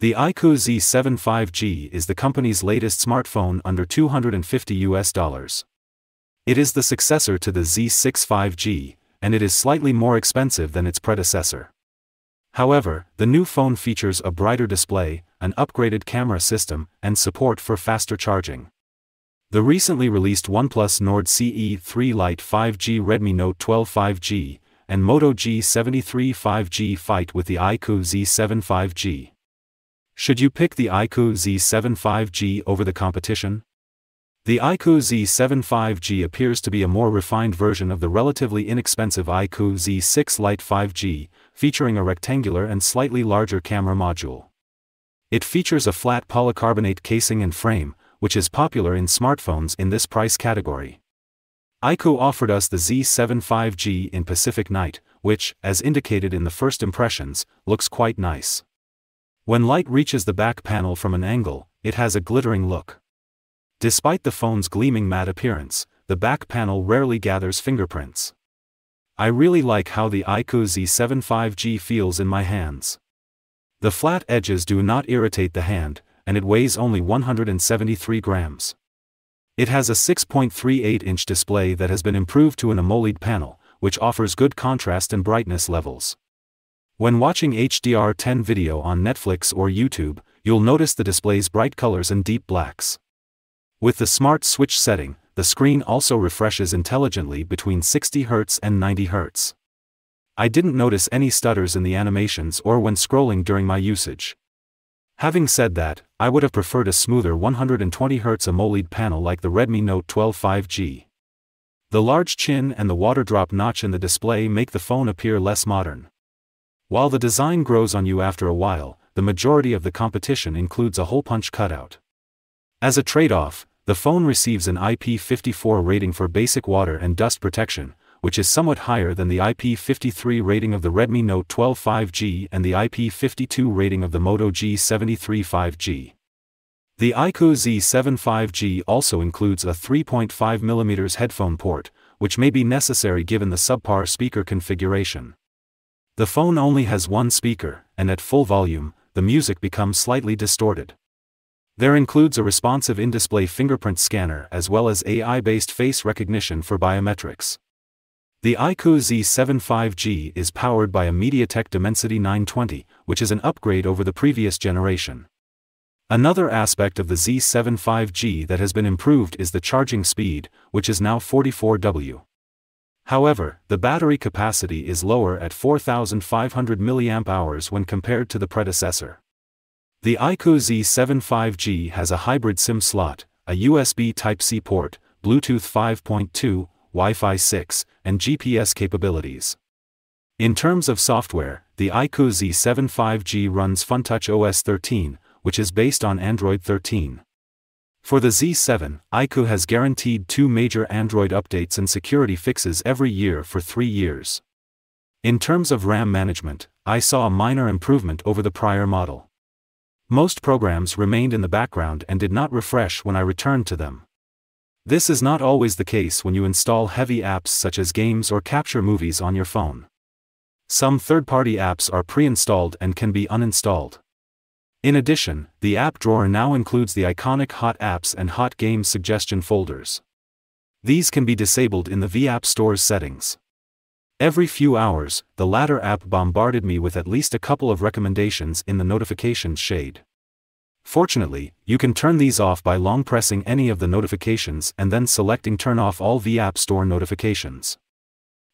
The iQOO Z7 5G is the company's latest smartphone under $250. It is the successor to the Z6 5G, and it is slightly more expensive than its predecessor. However, the new phone features a brighter display, an upgraded camera system, and support for faster charging. The recently released OnePlus Nord CE 3 Lite 5G, Redmi Note 12 5G, and Moto G73 5G fight with the iQOO Z7 5G. Should you pick the iQOO Z7 5G over the competition? The iQOO Z7 5G appears to be a more refined version of the relatively inexpensive iQOO Z6 Lite 5G, featuring a rectangular and slightly larger camera module. It features a flat polycarbonate casing and frame, which is popular in smartphones in this price category. iQOO offered us the Z7 5G in Pacific Night, which, as indicated in the first impressions, looks quite nice. When light reaches the back panel from an angle, it has a glittering look. Despite the phone's gleaming matte appearance, the back panel rarely gathers fingerprints. I really like how the iQOO Z7 5G feels in my hands. The flat edges do not irritate the hand, and it weighs only 173 grams. It has a 6.38-inch display that has been improved to an AMOLED panel, which offers good contrast and brightness levels. When watching HDR10 video on Netflix or YouTube, you'll notice the display's bright colors and deep blacks. With the Smart Switch setting, the screen also refreshes intelligently between 60 Hz and 90 Hz. I didn't notice any stutters in the animations or when scrolling during my usage. Having said that, I would have preferred a smoother 120 Hz AMOLED panel like the Redmi Note 12 5G. The large chin and the water drop notch in the display make the phone appear less modern. While the design grows on you after a while, the majority of the competition includes a hole punch cutout. As a trade-off, the phone receives an IP54 rating for basic water and dust protection, which is somewhat higher than the IP53 rating of the Redmi Note 12 5G and the IP52 rating of the Moto G73 5G. The iQOO Z7 5G also includes a 3.5mm headphone port, which may be necessary given the subpar speaker configuration. The phone only has one speaker, and at full volume, the music becomes slightly distorted. There includes a responsive in-display fingerprint scanner as well as AI-based face recognition for biometrics. The iQOO Z7 5G is powered by a MediaTek Dimensity 920, which is an upgrade over the previous generation. Another aspect of the Z7 5G that has been improved is the charging speed, which is now 44 W. However, the battery capacity is lower at 4,500 mAh when compared to the predecessor. The iQOO Z7 5G has a hybrid SIM slot, a USB Type-C port, Bluetooth 5.2, Wi-Fi 6, and GPS capabilities. In terms of software, the iQOO Z7 5G runs FunTouch OS 13, which is based on Android 13. For the Z7, iQOO has guaranteed 2 major Android updates and security fixes every year for 3 years. In terms of RAM management, I saw a minor improvement over the prior model. Most programs remained in the background and did not refresh when I returned to them. This is not always the case when you install heavy apps such as games or capture movies on your phone. Some third-party apps are pre-installed and can be uninstalled. In addition, the app drawer now includes the iconic Hot Apps and Hot Games suggestion folders. These can be disabled in the vApp Store's settings. Every few hours, the latter app bombarded me with at least a couple of recommendations in the notifications shade. Fortunately, you can turn these off by long pressing any of the notifications and then selecting Turn Off All vApp Store Notifications.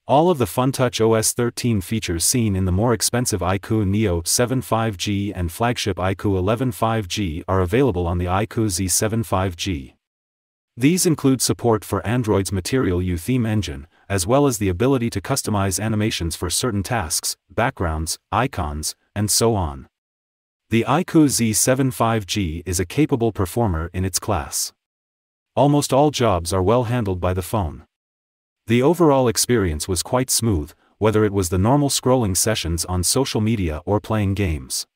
All of the FunTouch OS 13 features seen in the more expensive iQOO Neo 7 5G and flagship iQOO 11 5G are available on the iQOO Z7 5G. These include support for Android's Material You theme engine, as well as the ability to customize animations for certain tasks, backgrounds, icons, and so on. The iQOO Z7 5G is a capable performer in its class. Almost all jobs are well handled by the phone. The overall experience was quite smooth, whether it was the normal scrolling sessions on social media or playing games.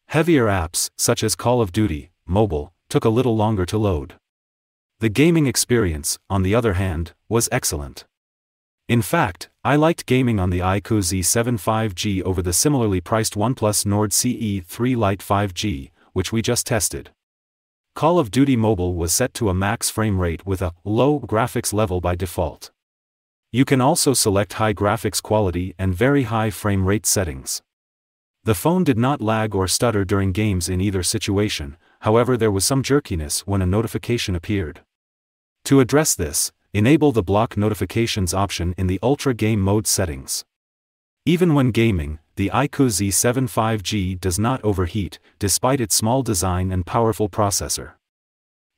Heavier apps, such as Call of Duty Mobile, took a little longer to load. The gaming experience, on the other hand, was excellent. In fact, I liked gaming on the iQOO Z73 over the similarly priced OnePlus Nord CE 3 Lite 5G, which we just tested. Call of Duty Mobile was set to a max frame rate with a low graphics level by default. You can also select high graphics quality and very high frame rate settings. The phone did not lag or stutter during games in either situation, however there was some jerkiness when a notification appeared. To address this, enable the block notifications option in the Ultra Game Mode settings. Even when gaming, the iQOO Z73 does not overheat, despite its small design and powerful processor.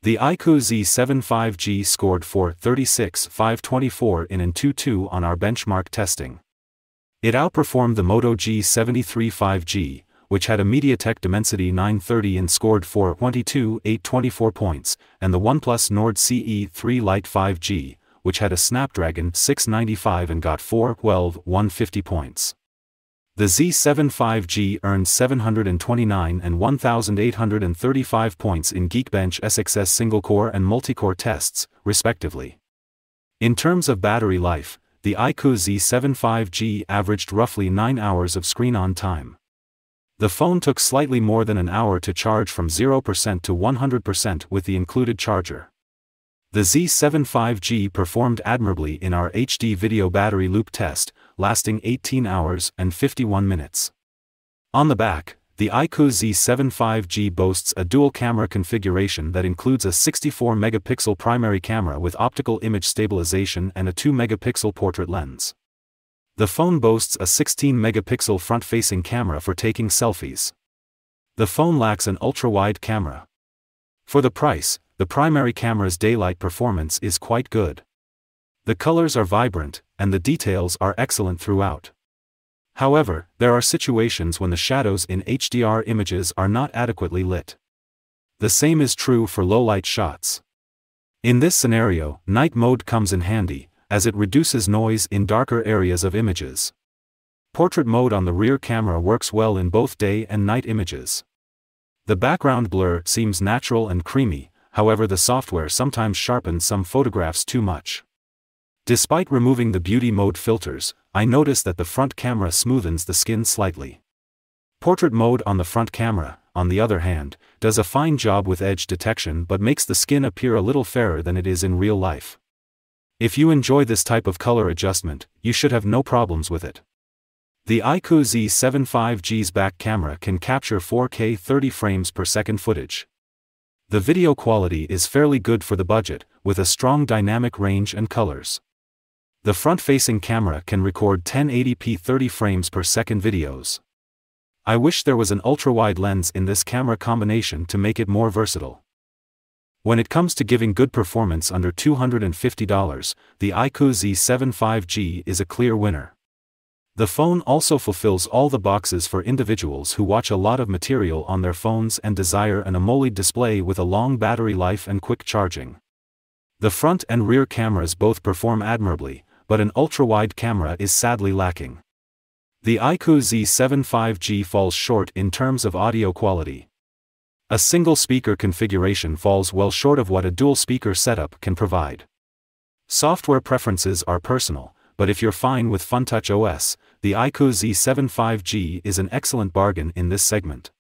The iQOO Z73 scored 436/524 in Antutu on our benchmark testing. It outperformed the Moto G73 5G, which had a MediaTek Dimensity 930 and scored 422/824 points, and the OnePlus Nord CE 3 Lite 5G, which had a Snapdragon 695 and got 412/150 points. The Z75G earned 729 and 1,835 points in Geekbench SXS single-core and multi-core tests, respectively. In terms of battery life, the iQOO Z75G averaged roughly 9 hours of screen-on time. The phone took slightly more than an hour to charge from 0% to 100% with the included charger. The Z75G performed admirably in our HD video battery loop test, lasting 18 hours and 51 minutes. On the back, the iQOO Z75G boasts a dual-camera configuration that includes a 64-megapixel primary camera with optical image stabilization and a 2-megapixel portrait lens. The phone boasts a 16-megapixel front-facing camera for taking selfies. The phone lacks an ultra-wide camera. For the price, the primary camera's daylight performance is quite good. The colors are vibrant, and the details are excellent throughout. However, there are situations when the shadows in HDR images are not adequately lit. The same is true for low-light shots. In this scenario, night mode comes in handy, as it reduces noise in darker areas of images. Portrait mode on the rear camera works well in both day and night images. The background blur seems natural and creamy, however the software sometimes sharpens some photographs too much. Despite removing the beauty mode filters, I notice that the front camera smoothens the skin slightly. Portrait mode on the front camera, on the other hand, does a fine job with edge detection but makes the skin appear a little fairer than it is in real life. If you enjoy this type of color adjustment, you should have no problems with it. The iQOO Z75G's back camera can capture 4K 30 frames per second footage. The video quality is fairly good for the budget, with a strong dynamic range and colors. The front-facing camera can record 1080p 30 frames per second videos. I wish there was an ultra-wide lens in this camera combination to make it more versatile. When it comes to giving good performance under $250, the iQOO Z75G is a clear winner. The phone also fulfills all the boxes for individuals who watch a lot of material on their phones and desire an AMOLED display with a long battery life and quick charging. The front and rear cameras both perform admirably, but an ultra-wide camera is sadly lacking. The iQOO Z75G falls short in terms of audio quality. A single speaker configuration falls well short of what a dual speaker setup can provide. Software preferences are personal, but if you're fine with FunTouch OS, the iQOO Z75G is an excellent bargain in this segment.